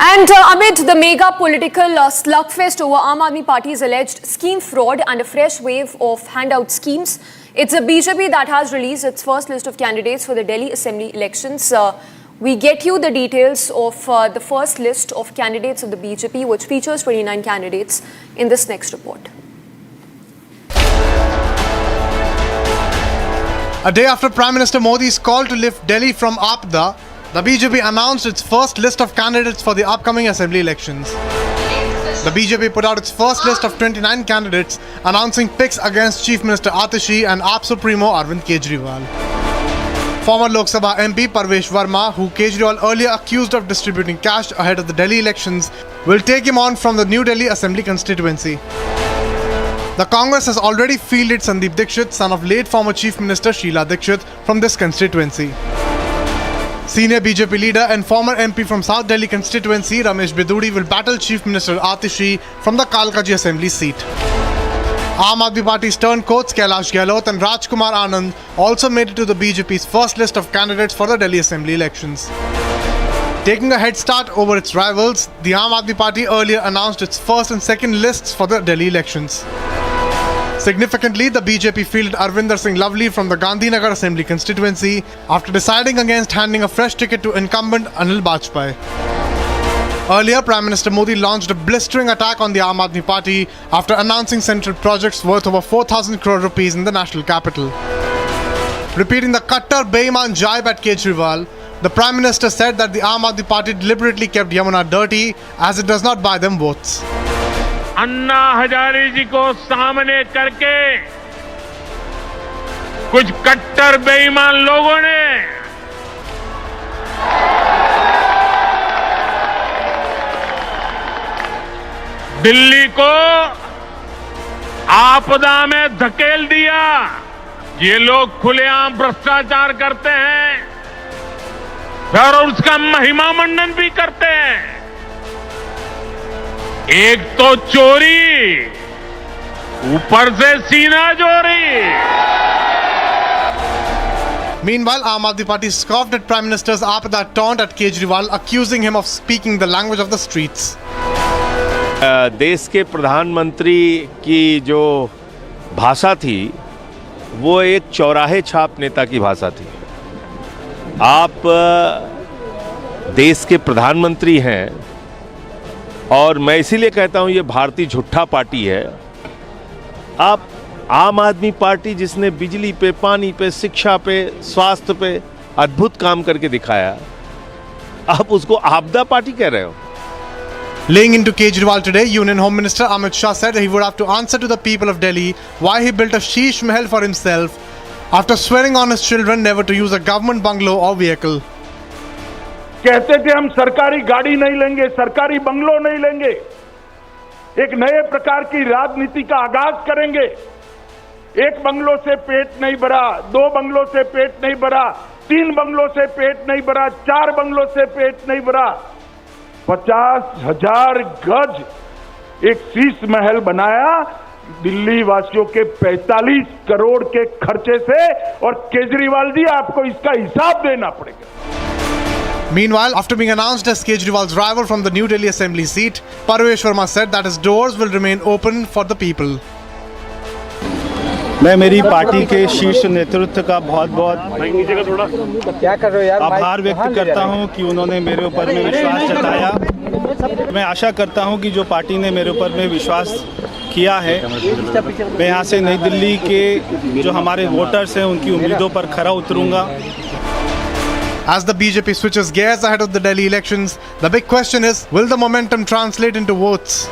And amid the mega political slugfest over Aam Aadmi Party's alleged scheme fraud and a fresh wave of handout schemes, it's the BJP that has released its first list of candidates for the Delhi Assembly elections. We get you the details of the first list of candidates of the BJP, which features 29 candidates, in this next report. A day after Prime Minister Modi's call to lift Delhi from Aapda, the BJP announced its first list of candidates for the upcoming assembly elections. The BJP put out its first list of 29 candidates, announcing picks against Chief Minister Atishi and AAP Supremo Arvind Kejriwal. Former Lok Sabha MP Parvesh Verma, who Kejriwal earlier accused of distributing cash ahead of the Delhi elections, will take him on from the New Delhi Assembly constituency. The Congress has already fielded Sandeep Dixit, son of late former Chief Minister Sheila Dixit, from this constituency. Senior BJP leader and former MP from South Delhi constituency Ramesh Biduri will battle Chief Minister Atishi from the Kalkaji Assembly seat. Aam Aadmi Party's turncoats Kailash Gehlot and Rajkumar Anand also made it to the BJP's first list of candidates for the Delhi Assembly elections. Taking a head start over its rivals, the Aam Aadmi Party earlier announced its first and second lists for the Delhi elections. Significantly, the BJP fielded Arvinder Singh Lovely from the Gandhinagar Assembly constituency after deciding against handing a fresh ticket to incumbent Anil Bajpai. Earlier, Prime Minister Modi launched a blistering attack on the Aam Aadmi Party after announcing central projects worth over 4,000 crore rupees in the national capital. Repeating the Kattar Beiman jibe at Kejriwal, the Prime Minister said that the Aam Aadmi Party deliberately kept Yamuna dirty as it does not buy them votes. Anna Hazare जी को सामने करके कुछ कट्टर बेईमान लोगों ने दिल्ली को आपदा में धकेल दिया। ये लोग खुलेआम भ्रष्टाचार करते हैं और उसका महिमा मंडन भी करते हैं। एक तो चोरी, ऊपर से सीना चोरी। Meanwhile, Aam Aadmi Party scoffed at Prime Minister's Aapada taunt at Kejriwal, accusing him of speaking the language of the streets. देश के प्रधानमंत्री की जो भाषा थी वो एक चौराहे छाप नेता की भाषा थी। आप देश के प्रधानमंत्री हैं और मैं इसीलिए कहता हूं ये भारतीय झूठा पार्टी है। आप आम आदमी पार्टी जिसने बिजली पे, पानी पे, शिक्षा पे, स्वास्थ्य पे अद्भुत काम करके दिखाया, आप उसको आपदा पार्टी कह रहे हो। Laying into Kejriwal today, Union Home Minister Amit Shah said he would have to answer to the people of Delhi why he built a sheesh mahal for himself after swearing on his children never to use a government bungalow or vehicle. कहते थे हम सरकारी गाड़ी नहीं लेंगे, सरकारी bungalow नहीं लेंगे, एक नए प्रकार की राजनीति का आगाज करेंगे। एक बंगलो से पेट नहीं भरा, दो बंगलों से पेट नहीं भरा, तीन बंगलों से पेट नहीं भरा, चार बंगलों से पेट नहीं भरा, 50,000 गज एक शीश महल बनाया दिल्ली वासियों के 45 करोड़ के खर्चे से। और केजरीवाल जी आपको इसका हिसाब देना पड़ेगा। Meanwhile, after being announced as Kejriwal's rival from the New Delhi Assembly seat, Parvesh Verma said that his doors will remain open for the people. मैं मेरी पार्टी के शीर्ष नेतृत्व का बहुत-बहुत आभार व्यक्त करता हूं कि उन्होंने मेरे ऊपर में विश्वास जताया। मैं आशा करता हूं कि जो पार्टी ने मेरे ऊपर में विश्वास किया है, मैं यहाँ से नई दिल्ली के जो हमारे वोटर्स हैं उनकी उम्मीदों पर खरा उतरूंगा। As the BJP switches gears ahead of the Delhi elections, the big question is, will the momentum translate into votes?